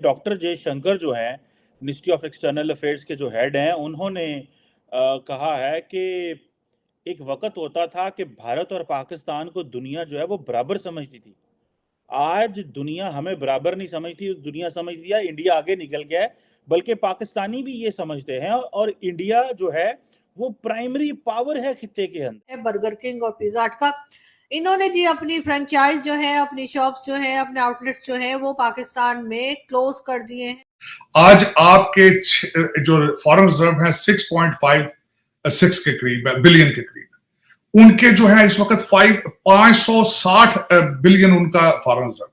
Doctor Jaishankar जो हैं, ministry of external affairs के जो हेड हैं, उन्होंने कहा है कि एक वक़्त होता था कि भारत और पाकिस्तान को दुनिया जो है वो बराबर समझती थी। आज दुनिया हमें बराबर नहीं समझती, दुनिया समझ लिया इंडिया आगे निकल गया है, बल्कि पाकिस्तानी भी ये समझते हैं और इंडिया जो है वो प्राइमरी पावर है खित्ते के अंदर। बर्गर किंग और पिज्जा हट का इन्होंने जी अपनी फ्रेंचाइज जो है, अपनी शॉप्स जो है, अपने आउटलेट्स जो है वो पाकिस्तान में क्लोज कर दिए हैं। आज आपके जो फॉरेन रिजर्व है 6.56 के करीब है, बिलियन के करीब, उनके जो है इस वक्त 560 बिलियन उनका फॉरेन रिजर्व है।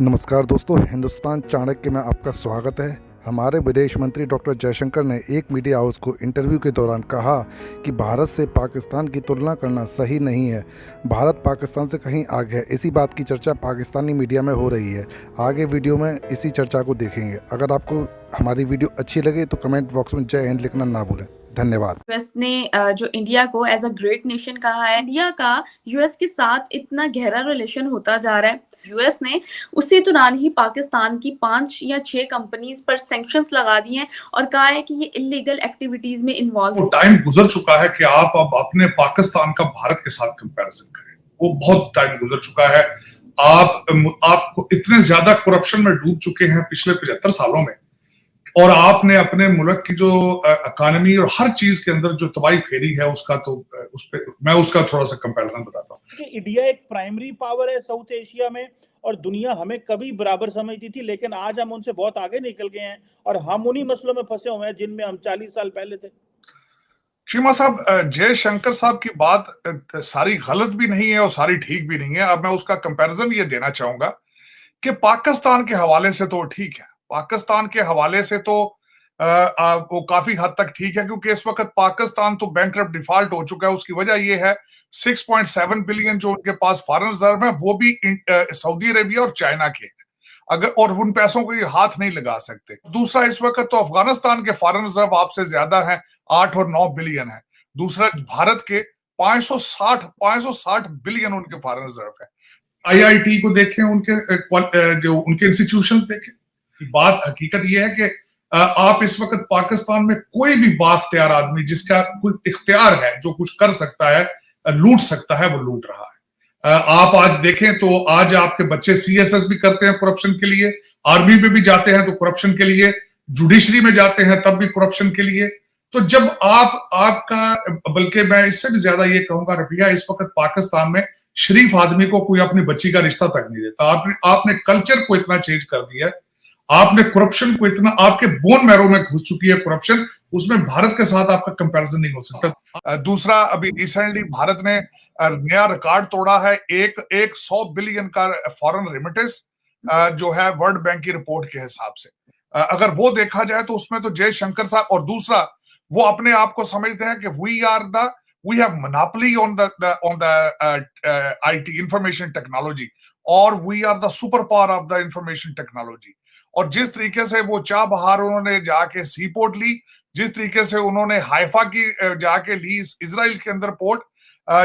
नमस्कार दोस्तों, हिंदुस्तान चाणक्य में आपका स्वागत है। हमारे विदेश मंत्री डॉक्टर जयशंकर ने एक मीडिया हाउस को इंटरव्यू के दौरान कहा कि भारत से पाकिस्तान की तुलना करना सही नहीं है। भारत पाकिस्तान से कहीं आगे है। इसी बात की चर्चा पाकिस्तानी मीडिया में हो रही है। आगे वीडियो में इसी चर्चा को देखेंगे। अगर आपको हमारी वीडियो अच्छी लगे तो कमेंट बॉक्स में जय हिंद लिखना ना भूलें। धन्यवाद। यूएस ने जो इंडिया को एज अ ग्रेट नेशन कहा है, इंडिया का यूएस के साथ इतना गहरा रिलेशन होता जा रहा है। यूएस ने उसी दौरान ही पाकिस्तान की 5 या 6 कंपनीज पर सैंक्शंस लगा दिए हैं और कहा है कि ये इलीगल एक्टिविटीज में इन्वॉल्व। वो टाइम गुजर चुका है कि आप अब अपने पाकिस्तान का भारत के साथ कंपैरिजन करें। वो बहुत टाइम गुजर चुका है। आपको इतने ज्यादा करप्शन में डूब चुके हैं पिछले 75 सालों में, और आपने अपने मुल्क की जो इकोनॉमी और हर चीज के अंदर जो तबाही फेरी है उसका तो मैं उसका थोड़ा सा कंपैरिजन बताता हूँ। इंडिया एक प्राइमरी पावर है साउथ एशिया में और दुनिया हमें कभी बराबर समझती थी, लेकिन आज हम उनसे बहुत आगे निकल गए हैं और हम उन्हीं मसलों में फंसे हुए हैं जिनमें हम 40 साल पहले थे। चीमा साहब, जयशंकर साहब की बात सारी गलत भी नहीं है और सारी ठीक भी नहीं है। अब मैं उसका कंपैरिजन ये देना चाहूंगा कि पाकिस्तान के हवाले से तो ठीक है, पाकिस्तान के हवाले से तो वो काफी हद तक ठीक है, क्योंकि इस वक्त पाकिस्तान तो बैंकरप्ट डिफॉल्ट हो चुका है। उसकी वजह यह है 6.7 बिलियन जो उनके पास फॉरेन रिजर्व है वो भी सऊदी अरेबिया और चाइना के हैं, अगर और उन पैसों को ये हाथ नहीं लगा सकते। दूसरा, इस वक्त तो अफगानिस्तान के फॉरेन रिजर्व आपसे ज्यादा है, 8 और 9 बिलियन है। दूसरा, भारत के 560 बिलियन उनके फॉरेन रिजर्व है। आईआईटी को देखें, उनके जो उनके इंस्टीट्यूशंस देखें। बात हकीकत यह है कि आप इस वक्त पाकिस्तान में कोई भी बाख्तियार आदमी जिसका कोई इख्तियार है, जो कुछ कर सकता है, लूट सकता है, वो लूट रहा है। आप आज देखें तो आज आपके बच्चे सीएसएस भी करते हैं करप्शन के लिए, आर्मी में भी जाते हैं तो करप्शन के लिए, जुडिशरी में जाते हैं तब भी करप्शन के लिए। तो जब आपका, बल्कि मैं इससे भी ज्यादा ये कहूंगा, रफिया, इस वक्त पाकिस्तान में शरीफ आदमी को कोई अपनी बच्ची का रिश्ता तक नहीं देता। आपने कल्चर को इतना चेंज कर दिया है, आपने करप्शन को इतना, आपके बोन मैरो में घुस चुकी है करप्शन, उसमें भारत के साथ आपका कंपैरिजन नहीं हो सकता। दूसरा, अभी रिसेंटली भारत ने नया रिकॉर्ड तोड़ा है, एक 100 बिलियन का फॉरेन रेमिटेंस जो है वर्ल्ड बैंक की रिपोर्ट के हिसाब से। अगर वो देखा जाए तो उसमें तो जयशंकर साहब, और दूसरा वो अपने आप को समझते हैं कि we have monopoly on the IT information technology, और we are the super power of the information technology. और जिस तरीके से वो चाह बहार उन्होंने जाके सी पोर्ट ली, जिस तरीके से उन्होंने हाइफा की जाके ली इजराइल के अंदर पोर्ट,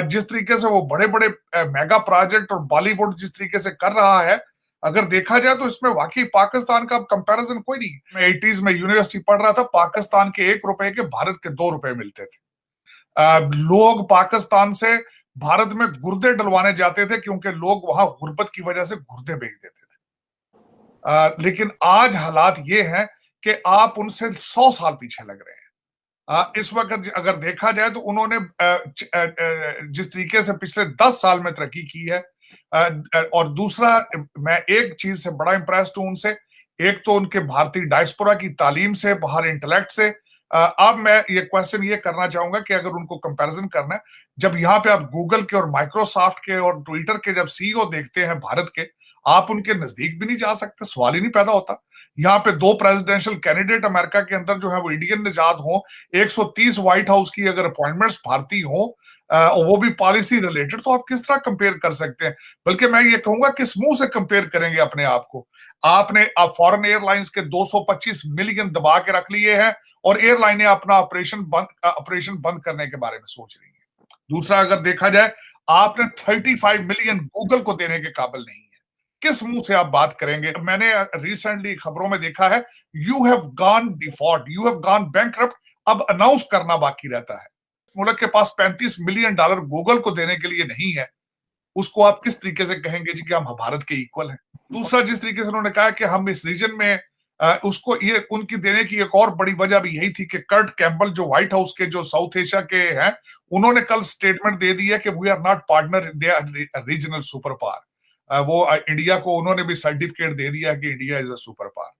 जिस तरीके से वो बड़े बड़े मेगा प्रोजेक्ट और बॉलीवुड जिस तरीके से कर रहा है, अगर देखा जाए तो इसमें वाकई पाकिस्तान का कंपैरिजन कोई नहीं। मैं 80s में यूनिवर्सिटी पढ़ रहा था, पाकिस्तान के 1 रुपए के भारत के 2 रुपए मिलते थे। लोग पाकिस्तान से भारत में गुर्दे डलवाने जाते थे क्योंकि लोग वहां गुर्बत की वजह से गुर्दे बेच देते थे। लेकिन आज हालात ये हैं कि आप उनसे 100 साल पीछे लग रहे हैं। इस वक्त अगर देखा जाए तो उन्होंने जिस तरीके से पिछले 10 साल में तरक्की की है, और दूसरा, मैं एक चीज से बड़ा इंप्रेस्ड हूं उनसे, एक तो उनके भारतीय डायस्पोरा की तालीम से, बाहर इंटेलेक्ट से। अब मैं ये क्वेश्चन ये करना चाहूंगा कि अगर उनको कंपैरिजन करना है, जब यहाँ पे आप गूगल के और माइक्रोसॉफ्ट के और ट्विटर के जब सीईओ देखते हैं भारत के, आप उनके नजदीक भी नहीं जा सकते, सवाल ही नहीं पैदा होता। यहाँ पे 2 प्रेसिडेंशियल कैंडिडेट अमेरिका के अंदर जो है वो इंडियन निजात हो, 130 व्हाइट हाउस की अगर अपॉइंटमेंट्स भारतीय हो, और वो भी पॉलिसी रिलेटेड, तो आप किस तरह कंपेयर कर सकते हैं? बल्कि मैं ये कहूंगा किस मुंह से कंपेयर करेंगे अपने आप को? आपने फॉरेन एयरलाइंस के 225 मिलियन दबा के रख लिए हैं और एयरलाइनें अपना ऑपरेशन बंद करने के बारे में सोच रही हैं। दूसरा, अगर देखा जाए, आपने 35 मिलियन गूगल को देने के काबिल नहीं है। किस मुंह से आप बात करेंगे? मैंने रिसेंटली खबरों में देखा है, you have gone default, you have gone bankrupt, अब अनाउंस करना बाकी रहता है। मुल्क के पास $35 मिलियन गूगल को देने के लिए नहीं है, उसको आप किस तरीके से कहेंगे जी कि हम भारत के इक्वल हैं? दूसरा, जिस तरीके से उन्होंने कहा कि हम इस रीजन में उसको ये उनकी देने की एक और बड़ी वजह भी यही थी कि कर्ट कैम्पबेल जो व्हाइट हाउस के जो साउथ एशिया के हैं, उन्होंने कल स्टेटमेंट दे दी है कि we are not partner, they are regional super power. वो इंडिया को उन्होंने भी सर्टिफिकेट दे दिया कि India is a super power.